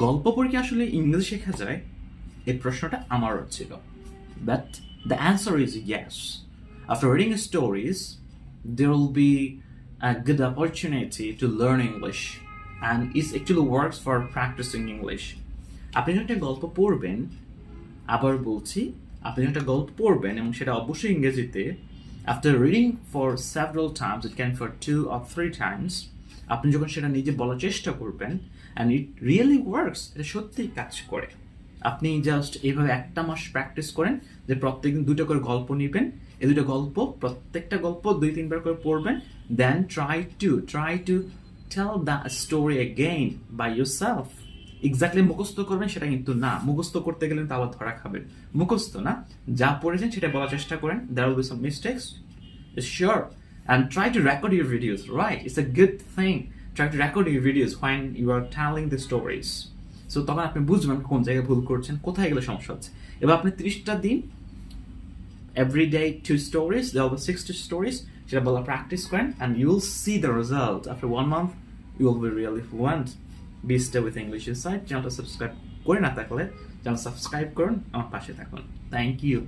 গল্প পড়ে কি আসলে ইংরেজি শেখা যায়? এই প্রশ্নটা আমারও ছিল। But the answer is yes. After reading stories, there will be a good opportunity to learn English, and it actually works for practicing English. আপনি যখন একটা গল্প পড়বেন, আবার বলছি, আপনি যখন একটা গল্প পড়বেন এবং সেটা অবশ্যই ইংরেজিতে, after reading for several times, it can for 2 or 3 times, আপনি যখন সেটা নিজে বলার চেষ্টা করবেন, and it really works, এটা সত্যিই কাজ করে। আপনি জাস্ট এইভাবে একটা মাস প্র্যাকটিস করেন যে প্রত্যেকদিন 2টা করে গল্প নেবেন, এই 2টা গল্প প্রত্যেকটা গল্প 2-3 বার করে পড়বেন, then try to tell the story again by yourself. Exactly মুখস্থ করবেন সেটা কিন্তু না, মুখস্থ করতে গেলে তো আবার ধরা খাবেন। মুখস্থ না, যা পড়েছেন সেটা বলার চেষ্টা করেন, there will be some mistakes, sure, and try to record your videos, right? It's a good thing. Try to record your videos when you are telling the stories. So তখন আপনি বুঝবেন কোন জায়গায় ভুল করছেন, কোথায় গেলে সমস্যা হচ্ছে। এবার আপনি 30টা দিন every day 2 stories, there will be 60 stories, সেটা বলা প্র্যাকটিস করেন, and you will see the result. After 1 month, you will be really fluent. Be stay with English Inside. চ্যানেলটা সাবস্ক্রাইব করে না থাকলে চ্যানেল সাবস্ক্রাইব করুন, আমার পাশে থাকুন। Thank you.